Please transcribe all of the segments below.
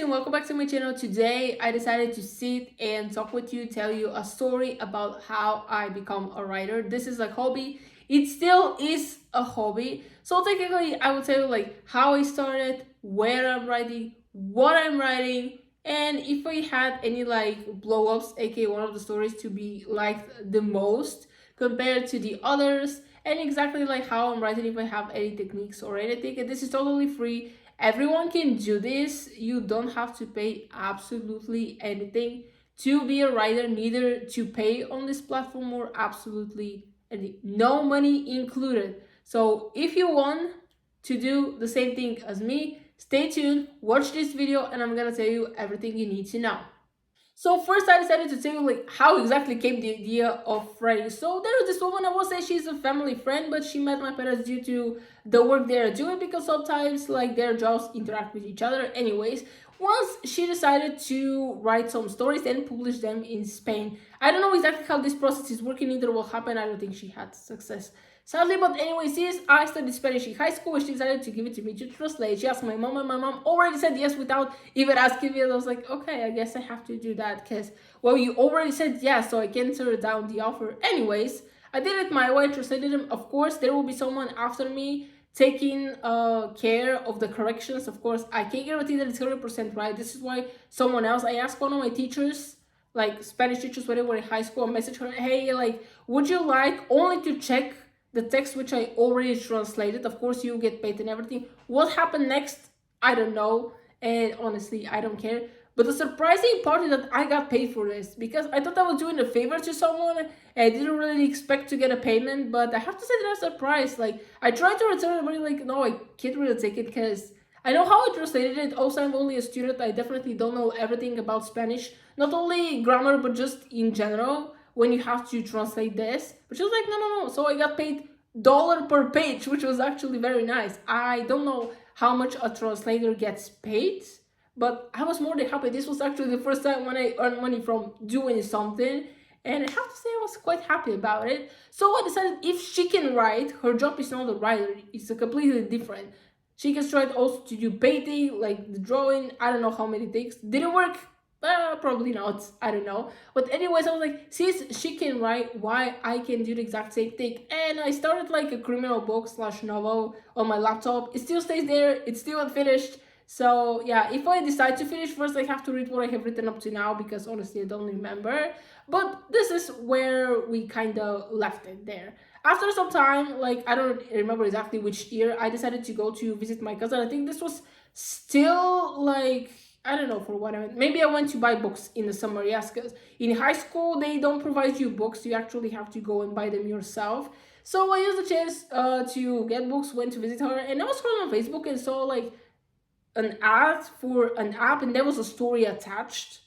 and welcome back to my channel. Today I decided to sit and talk with you, tell you a story about how I become a writer. This is a hobby. It still is a hobby. So technically I will tell you like how I started, where I'm writing, what I'm writing, and if I had any like blow ups, aka one of the stories to be liked the most compared to the others, and exactly like how I'm writing, if I have any techniques or anything. And this is totally free. Everyone can do this. You don't have to pay absolutely anything to be a writer, neither to pay on this platform or absolutely anything. No money included. So if you want to do the same thing as me, stay tuned, watch this video, and I'm gonna tell you everything you need to know. So first I decided to tell you like how exactly came the idea of writing. So there is this woman, I will say she's a family friend, but she met my parents due to the work they're doing, because sometimes like their jobs interact with each other. Anyways, once she decided to write some stories and publish them in Spain. I don't know exactly how this process is working, either will happen. I don't think she had success, sadly. But anyways, yes, I studied Spanish in high school, and she decided to give it to me to translate. She asked my mom, and my mom already said yes without even asking me. And I was like, okay, I guess I have to do that, because, well, you already said yes, so I can't turn down the offer. Anyways, I did it my way, translated them. Of course, there will be someone after me taking care of the corrections. Of course, I can't guarantee that it's 100% right. This is why someone else, I asked one of my teachers, like Spanish teachers when they were in high school, I messaged her, hey, like, would you like only to check the text which I already translated? Of course, you get paid and everything. What happened next? I don't know. And honestly, I don't care. But the surprising part is that I got paid for this, because I thought I was doing a favor to someone. And I didn't really expect to get a payment, but I have to say that I was surprised. Like, I tried to return it, but like, no, I can't really take it, because I know how I translated it. Also, I'm only a student. I definitely don't know everything about Spanish, not only grammar, but just in general when you have to translate this. But she was like, no, no, no. So I got paid dollar per page, which was actually very nice. I don't know how much a translator gets paid, but I was more than happy. This was actually the first time when I earned money from doing something, and I have to say I was quite happy about it. So I decided if she can write, her job is not a writer, it's a completely different. She can try also to do painting, like the drawing. I don't know how many takes. Did it work? Probably not. I don't know. But anyways, I was like, since she can write, why I can do the exact same thing? And I started like a criminal book slash novel on my laptop. It still stays there. It's still unfinished. So yeah, if I decide to finish first, I have to read what I have written up to now, because honestly I don't remember. But this is where we kind of left it there. After some time, like I don't remember exactly which year, I decided to go to visit my cousin. I think this was still like, I don't know for what I went. Maybe I went to buy books in the summer, yes, because in high school they don't provide you books. You actually have to go and buy them yourself. So I used the chance to get books, went to visit her, and I was scrolling on Facebook and saw like an ad for an app, and there was a story attached.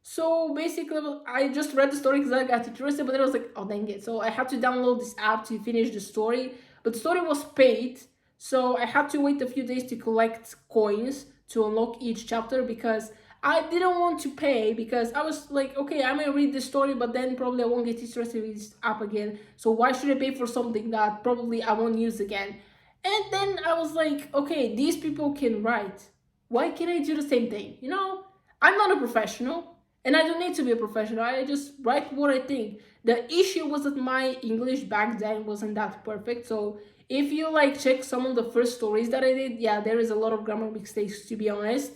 So basically, I just read the story because I got interested, but then I was like, oh dang it. So I had to download this app to finish the story, but the story was paid. So I had to wait a few days to collect coins to unlock each chapter, because I didn't want to pay, because I was like, okay, I may read the story, but then probably I won't get interested in this app again. So why should I pay for something that probably I won't use again? And then I was like, okay, these people can write. Why can't I do the same thing? You know, I'm not a professional, and I don't need to be a professional. I just write what I think. The issue was that my English back then wasn't that perfect. So if you like check some of the first stories that I did, yeah, there is a lot of grammar mistakes, to be honest.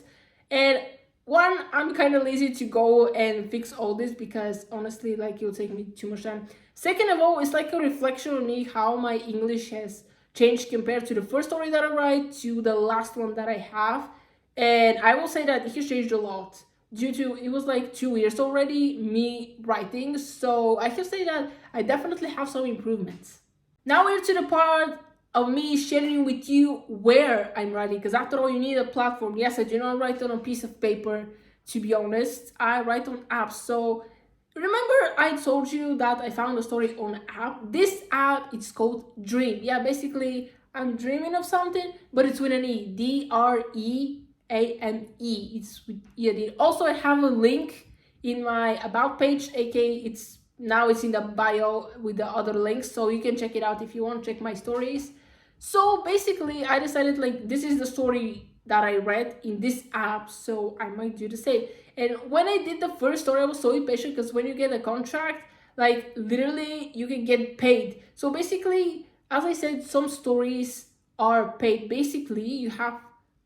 And one, I'm kind of lazy to go and fix all this, because honestly, like, it'll take me too much time. Second of all, it's like a reflection on me, how my English has changed compared to the first story that I write to the last one that I have. And I will say that it has changed a lot, due to it was like 2 years already me writing. So I can say that I definitely have some improvements. Now we're to the part of me sharing with you where I'm writing, because after all, you need a platform. Yes, I do not write on a piece of paper, to be honest. I write on apps. So remember I told you that I found a story on an app. This app, it's called Dream. Yeah, basically I'm dreaming of something, but it's with an E. DREAME. It's with E. Also, I have a link in my about page, aka it's in the bio with the other links, so you can check it out if you want to check my stories. So basically I decided like this is the story that I read in this app, so I might do the same. And when I did the first story, I was so impatient because when you get a contract, like literally you can get paid. So basically, as I said, some stories are paid. Basically, you have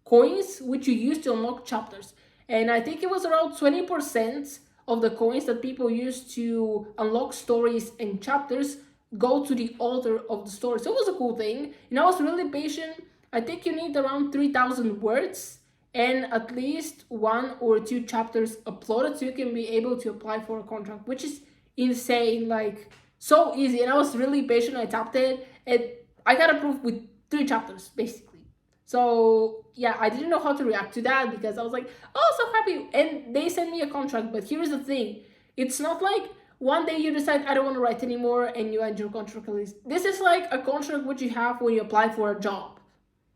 coins which you use to unlock chapters. And I think it was around 20% of the coins that people use to unlock stories and chapters go to the author of the story. So it was a cool thing. And I was really patient. I think you need around 3,000 words and at least one or two chapters uploaded so you can be able to apply for a contract, which is insane. Like, so easy. And I was really patient. I tapped it and I got approved with 3 chapters basically. So yeah, I didn't know how to react to that because I was like, oh, so happy. And they sent me a contract. But here's the thing, it's not like one day you decide I don't want to write anymore and you end your contract list. This is like a contract which you have when you apply for a job.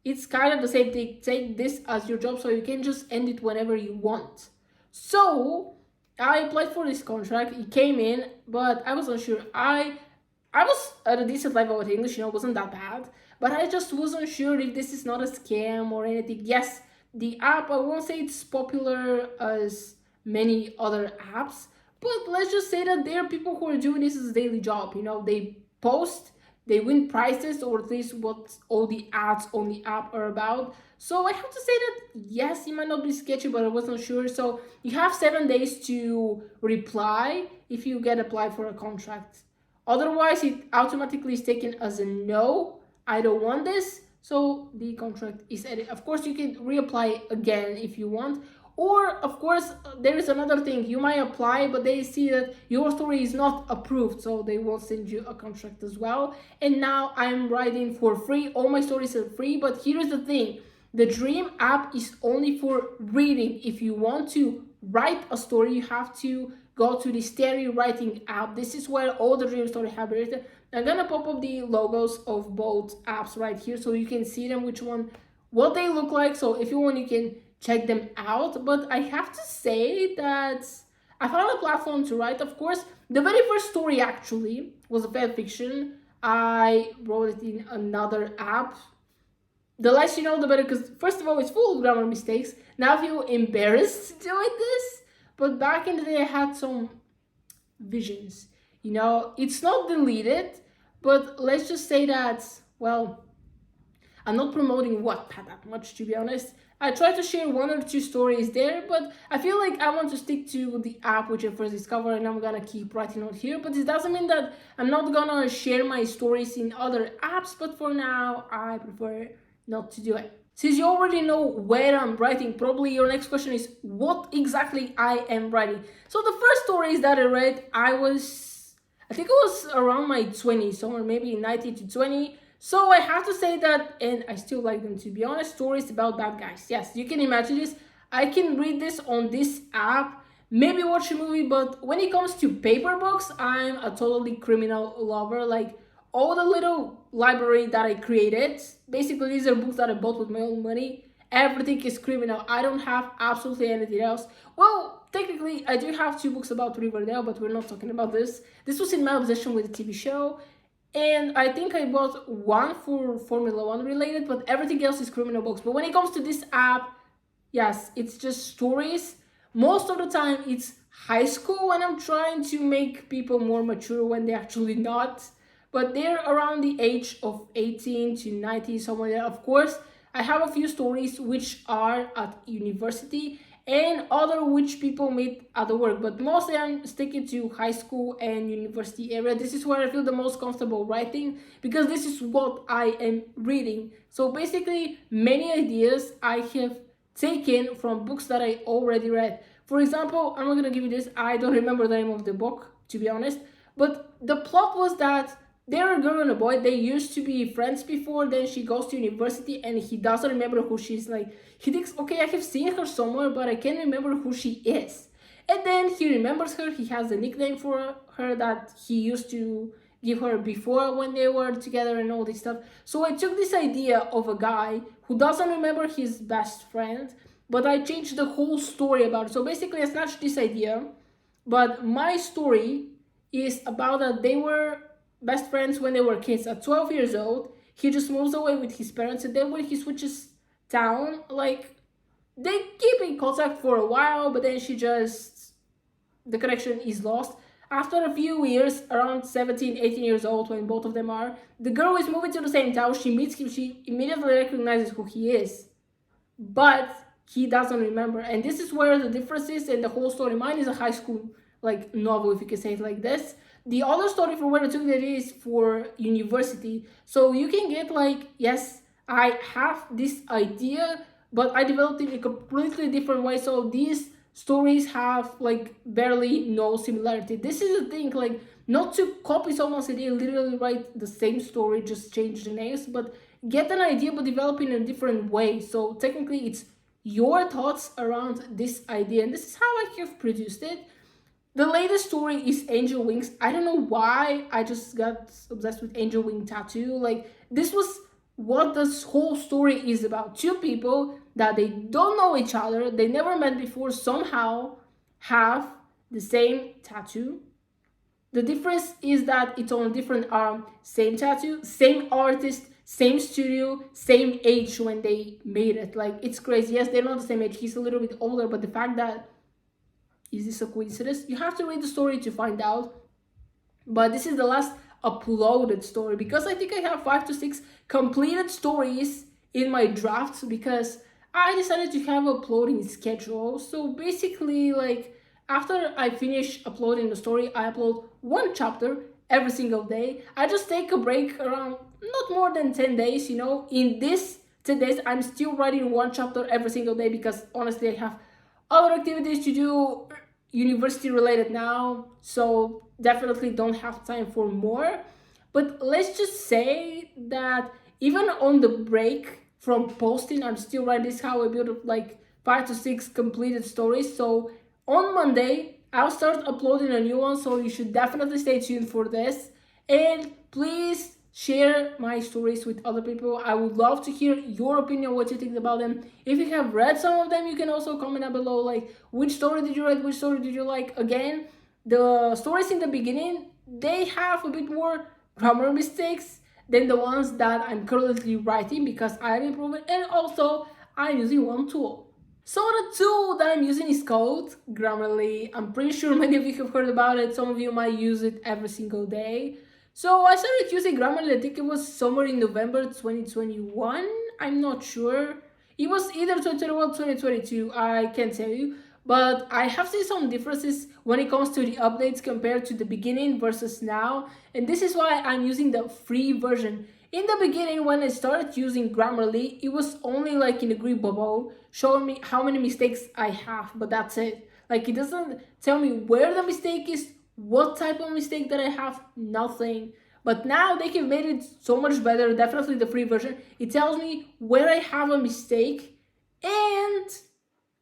It's kind of the same thing. Take this as your job so you can just end it whenever you want. So I applied for this contract. It came in, but I wasn't sure. I was at a decent level with English, it wasn't that bad, but I just wasn't sure if this is not a scam or anything. Yes, the app, I won't say it's popular as many other apps, but let's just say that there are people who are doing this as a daily job. They post, they win prizes, or at least what all the ads on the app are about. So I have to say that yes, it might not be sketchy, but I wasn't sure. So you have 7 days to reply if you get applied for a contract. Otherwise, it automatically is taken as a no. I don't want this. So the contract is edited. Of course, you can reapply again if you want. Or, of course, there is another thing. You might apply, but they see that your story is not approved, so they won't send you a contract as well. And now I'm writing for free. All my stories are free, but here's the thing. The Dream app is only for reading. If you want to write a story, you have to go to the Stereo Writing app. This is where all the Dream stories have been written. I'm gonna pop up the logos of both apps right here so you can see them, what they look like. So if you want, you can check them out. But I have to say that I found a platform to write. Of course, the very first story actually was a fan fiction. I wrote it in another app. The less you know, the better, because first of all, it's full of grammar mistakes. Now I feel embarrassed doing this, but back in the day, I had some visions. It's not deleted, but let's just say that, well, I'm not promoting Wattpad that much, to be honest. I try to share 1 or 2 stories there, but I feel like I want to stick to the app which I first discovered, and I'm gonna keep writing out here. But this doesn't mean that I'm not gonna share my stories in other apps, but for now, I prefer not to do it. Since you already know where I'm writing, probably your next question is what exactly I am writing. So the first stories that I read, I think it was around my 20s, somewhere maybe 19 to 20. So I have to say that, and I still like them, to be honest, stories about bad guys. Yes, you can imagine this. I can read this on this app, maybe watch a movie, but when it comes to paper books, I'm a totally criminal lover. Like, all the little library that I created, basically these are books that I bought with my own money. Everything is criminal. I don't have absolutely anything else. Well, technically, I do have 2 books about Riverdale, but we're not talking about this. This was in my obsession with the TV show. And I think I bought 1 for Formula 1 related, but everything else is criminal books. But when it comes to this app, yes, it's just stories. Most of the time, it's high school, and I'm trying to make people more mature when they're actually not. But they're around the age of 18 to 19, somewhere there. Of course, I have a few stories which are at university and other which people meet at the work, but mostly I'm sticking to high school and university area. This is where I feel the most comfortable writing because this is what I am reading. So basically, many ideas I have taken from books that I already read. For example, I'm not gonna give you this, I don't remember the name of the book, to be honest, but the plot was that they're a girl and a boy. They used to be friends before. Then she goes to university and he doesn't remember who she's like. He thinks, okay, I have seen her somewhere, but I can't remember who she is. And then he remembers her. He has a nickname for her that he used to give her before when they were together and all this stuff. So I took this idea of a guy who doesn't remember his best friend, but I changed the whole story about it. So basically, I snatched this idea, but my story is about that they were best friends when they were kids. At 12 years old, he just moves away with his parents, and then when he switches town. Like they keep in contact for a while, but then she just the connection is lost. After a few years, around 17, 18 years old, when both of them are, the girl is moving to the same town. She meets him. She immediately recognizes who he is, but he doesn't remember. And this is where the difference is. And the whole story, mine is a high school like novel, if you can say it like this. The other story for where I took that is for university. So you can get like, yes, I have this idea, but I developed it in a completely different way. So these stories have like barely no similarity. This is the thing, like not to copy someone's idea, literally write the same story, just change the names, but get an idea but develop it in a different way. So technically it's your thoughts around this idea, and this is how I have produced it. The latest story is Angel Wings. I don't know why I just got obsessed with Angel Wing tattoo. Like this was what this whole story is about. Two people that they don't know each other, they never met before, somehow have the same tattoo. The difference is that it's on a different arm. Same tattoo, same artist, same studio, same age when they made it. Like it's crazy. Yes, they're not the same age. He's a little bit older, but the fact that is this a coincidence? You have to read the story to find out. But this is the last uploaded story because I think I have 5 to 6 completed stories in my drafts because I decided to have uploading schedule. So basically, like after I finish uploading the story, I upload one chapter every single day. I just take a break around not more than 10 days, you know. In this 10 days, I'm still writing one chapter every single day because honestly, I have other activities to do, university related now, so definitely don't have time for more. But let's just say that even on the break from posting, I'm still writing. This is how I build up like 5 to 6 completed stories. So on Monday I'll start uploading a new one, so you should definitely stay tuned for this. And please share my stories with other people. I would love to hear your opinion, what you think about them. If you have read some of them, you can also comment down below, like which story did you read, which story did you like. Again, the stories in the beginning, they have a bit more grammar mistakes than the ones that I'm currently writing because I'm improving, and also I'm using one tool. So the tool that I'm using is called Grammarly. I'm pretty sure many of you have heard about it. Some of you might use it every single day. So I started using Grammarly, I think it was somewhere in November 2021. I'm not sure. It was either 2021 or 2022, I can't tell you. But I have seen some differences when it comes to the updates compared to the beginning versus now. And this is why I'm using the free version. In the beginning, when I started using Grammarly, it was only like in a green bubble showing me how many mistakes I have, but that's it. Like it doesn't tell me where the mistake is, what type of mistake that I have, nothing. But now they have made it so much better, definitely the free version. It tells me where I have a mistake and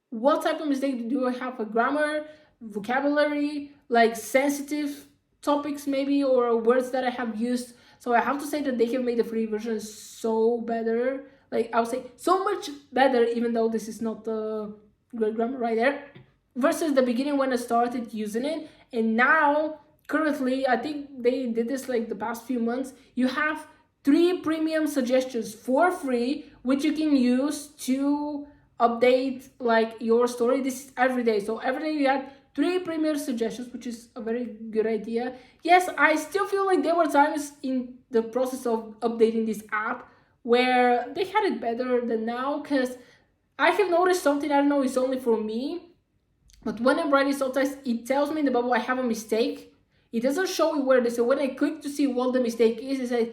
what type of mistake do I have, a grammar, vocabulary, like sensitive topics maybe, or words that I have used. So I have to say that they have made the free version so better. Like I would say so much better, even though this is not the great grammar right there, versus the beginning when I started using it. And now currently, I think they did this like the past few months, you have 3 premium suggestions for free, which you can use to update like your story. This is every day, so every day you had 3 premium suggestions, which is a very good idea. Yes, I still feel like there were times in the process of updating this app where they had it better than now, because I have noticed something, I don't know, it's only for me, but when I'm writing sometimes it tells me in the bubble I have a mistake. It doesn't show me where it is. So when I click to see what the mistake is, it says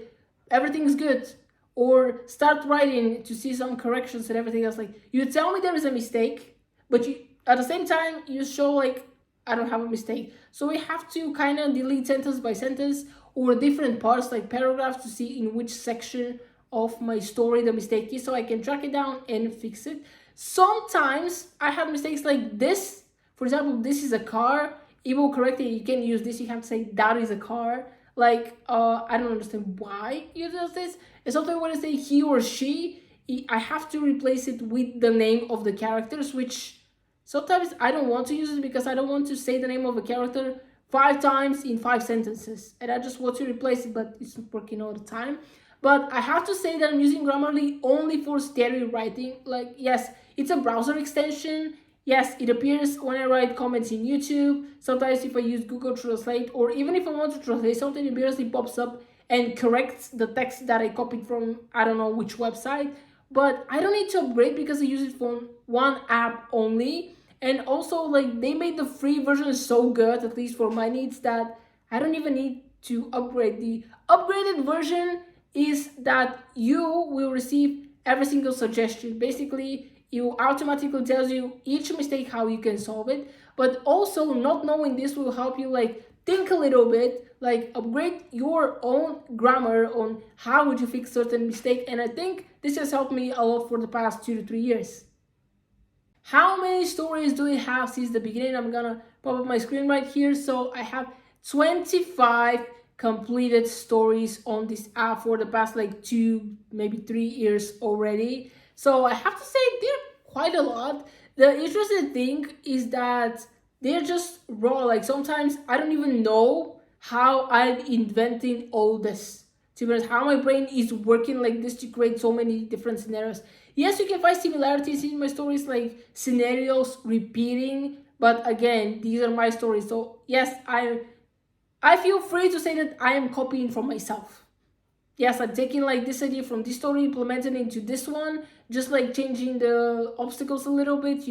everything's good. Or start writing to see some corrections and everything else. Like you tell me there is a mistake, but you at the same time you show like I don't have a mistake. So we have to kind of delete sentence by sentence or different parts like paragraphs to see in which section of my story the mistake is, so I can track it down and fix it. Sometimes I have mistakes like this. For example, this is a car. It will correct it. You can use this. You have to say that is a car. Like I don't understand why you do this. And sometimes when I say he or she, I have to replace it with the name of the characters, which sometimes I don't want to use it because I don't want to say the name of a character 5 times in 5 sentences, and I just want to replace it, but it's not working all the time. But I have to say that I'm using Grammarly only for stereo writing. Like, yes, it's a browser extension. Yes, it appears when I write comments in YouTube. Sometimes if I use Google Translate, or even if I want to translate something, it appears, it pops up and corrects the text that I copied from I don't know which website. But I don't need to upgrade because I use it for one app only. And also, like, they made the free version so good, at least for my needs, that I don't even need to upgrade. The upgraded version is that you will receive every single suggestion. Basically, it automatically tells you each mistake, how you can solve it. But also, not knowing this will help you like think a little bit, like upgrade your own grammar on how would you fix certain mistake. And I think this has helped me a lot for the past 2 to 3 years. How many stories do we have since the beginning? I'm gonna pop up my screen right here. So I have 25 completed stories on this app for the past like 2, maybe 3 years already. So I have to say they're quite a lot. The interesting thing is that they're just raw. Like sometimes I don't even know how I'm inventing all this. To be honest, how my brain is working like this to create so many different scenarios. Yes, you can find similarities in my stories, like scenarios repeating, but again, these are my stories. So yes, I feel free to say that I am copying from myself. Yes, I'm taking like this idea from this story, implementing it into this one, just like changing the obstacles a little bit,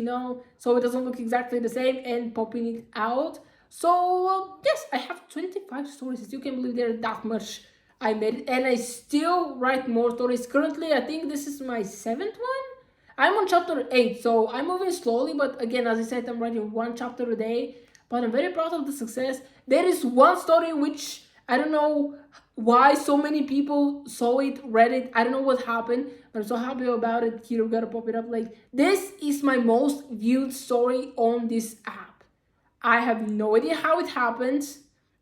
so it doesn't look exactly the same, and popping it out. So yes, I have 25 stories. I still can't believe there are that much I made, and I still write more stories. Currently, I think this is my 7th one. I'm on chapter 8, so I'm moving slowly, but again, as I said, I'm writing one chapter a day. But I'm very proud of the success. There is one story which I don't know why so many people saw it, read it. I don't know what happened, but I'm so happy about it. Here, we gotta pop it up. Like, this is my most viewed story on this app. I have no idea how it happened,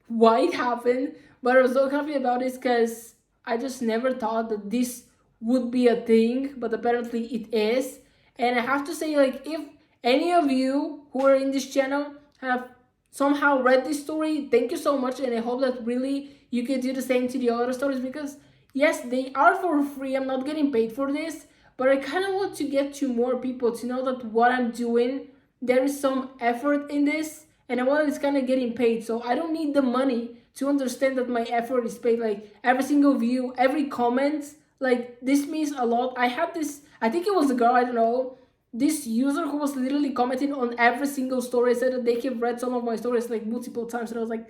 why it happened, but I was so happy about this because I just never thought that this would be a thing, but apparently it is. And I have to say, like, if any of you who are in this channel have somehow read this story, thank you so much, and I hope that really you can do the same to the other stories, because yes, they are for free. I'm not getting paid for this, but I kind of want to get to more people to know that what I'm doing, there is some effort in this, and I want it's kind of getting paid. So I don't need the money to understand that my effort is paid. Like every single view, every comment, like this means a lot. I had this, I think it was a girl, I don't know, this user who was literally commenting on every single story, said that they have read some of my stories like multiple times, and I was like,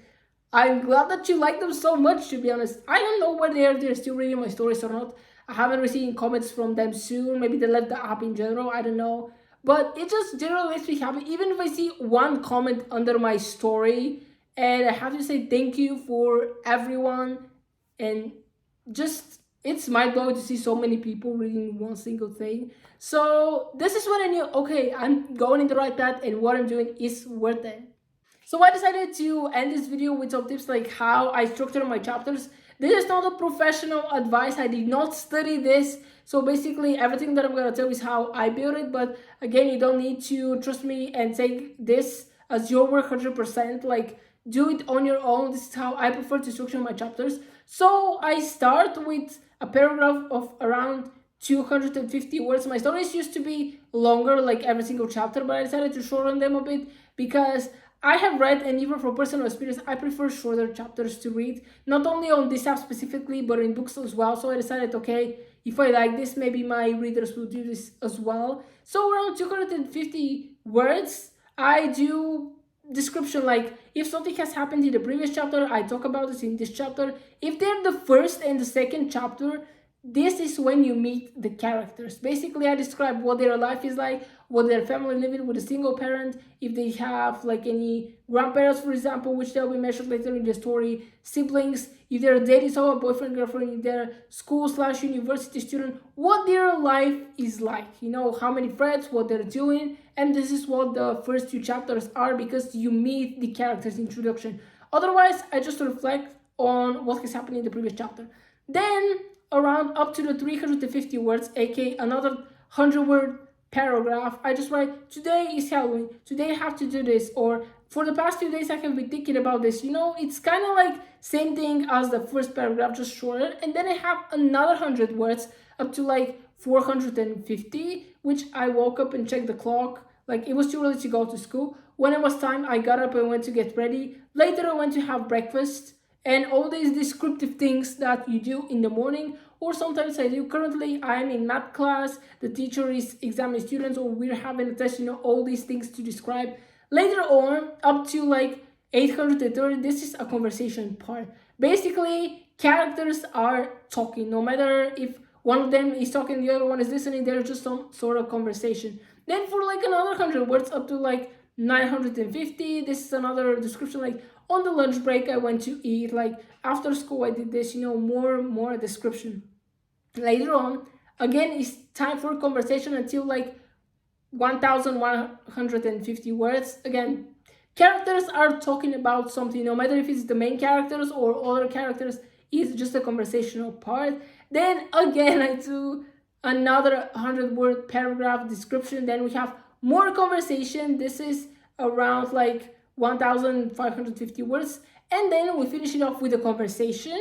I'm glad that you like them so much, to be honest. I don't know whether they're still reading my stories or not. I haven't received comments from them soon. Maybe they left the app in general, I don't know. But it just generally makes me happy, even if I see one comment under my story. And I have to say thank you for everyone. And just, it's mind-blowing to see so many people reading one single thing. So this is when I knew, okay, I'm going in the right path and what I'm doing is worth it. So I decided to end this video with some tips like how I structure my chapters. This is not a professional advice. I did not study this. So basically everything that I'm going to tell you is how I build it. But again, you don't need to trust me and take this as your work 100%. Like, do it on your own. This is how I prefer to structure my chapters. So I start with a paragraph of around 250 words. My stories used to be longer, like every single chapter, but I decided to shorten them a bit because I have read, and even from personal experience, I prefer shorter chapters to read, not only on this app specifically, but in books as well. So I decided, okay, if I like this, maybe my readers will do this as well. So around 250 words, I do description, like if something has happened in the previous chapter, I talk about this in this chapter. If they're the first and the second chapter, this is when you meet the characters. Basically, I describe what their life is like, what their family living with a single parent, if they have like any grandparents, for example, which they'll be mentioned later in the story, siblings, if they're dating someone, boyfriend, girlfriend, if they're school/university student, what their life is like, how many friends, what they're doing. And this is what the first 2 chapters are, because you meet the characters introduction. Otherwise, I just reflect on what has happened in the previous chapter. Then around up to the 350 words, aka another 100 word paragraph, I just write, today is Halloween, today I have to do this, or for the past few days I have been thinking about this. You know, it's kind of like same thing as the first paragraph, just shorter. And then I have another 100 words up to like 450, which I woke up and checked the clock. Like it was too early to go to school. When it was time, I got up and went to get ready. Later I went to have breakfast and all these descriptive things that you do in the morning, or sometimes I do. Currently I am in math class, the teacher is examining students, or we're having a test, you know, all these things to describe. Later on, up to like 830, this is a conversation part. Basically, characters are talking, no matter if one of them is talking, the other one is listening, there's just some sort of conversation. Then for like another 100 words, up to like 950, this is another description. Like on the lunch break I went to eat, like after school I did this, you know, more description. Later on, again, it's time for conversation until like 1150 words. Again, characters are talking about something, no matter if it's the main characters or other characters, it's just a conversational part. Then again I do another 100-word paragraph description. Then we have more conversation. This is around like 1550 words. And then we finish it off with a conversation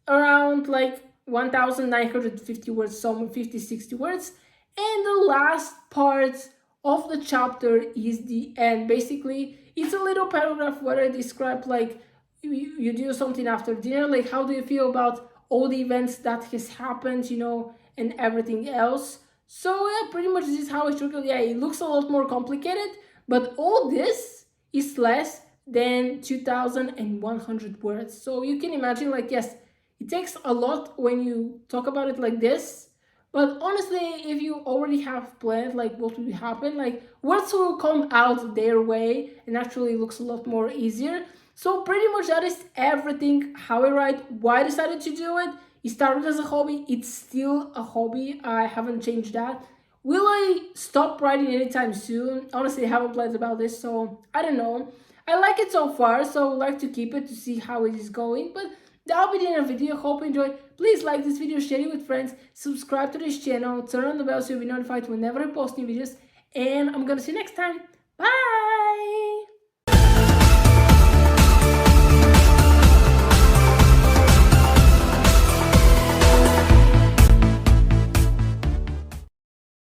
around like 1950 words, some 50-60 words. And the last part of the chapter is the end. Basically, it's a little paragraph where I describe like you do something after dinner, like how do you feel about all the events that has happened, you know, and everything else. So yeah, pretty much this is how I structured. Yeah, it looks a lot more complicated, but all this is less than 2100 words. So you can imagine, like, yes, it takes a lot when you talk about it like this. But honestly, if you already have planned like what will happen, like words will come out their way and actually looks a lot more easier. So pretty much that is everything, how I write, why I decided to do it. It started as a hobby, it's still a hobby, I haven't changed that. Will I stop writing anytime soon? Honestly, I haven't planned about this, so I don't know. I like it so far, so I would like to keep it to see how it is going, but that'll be the end of the video. Hope you enjoyed. Please like this video, share it with friends, subscribe to this channel, turn on the bell so you'll be notified whenever I post new videos, and I'm gonna see you next time. Bye!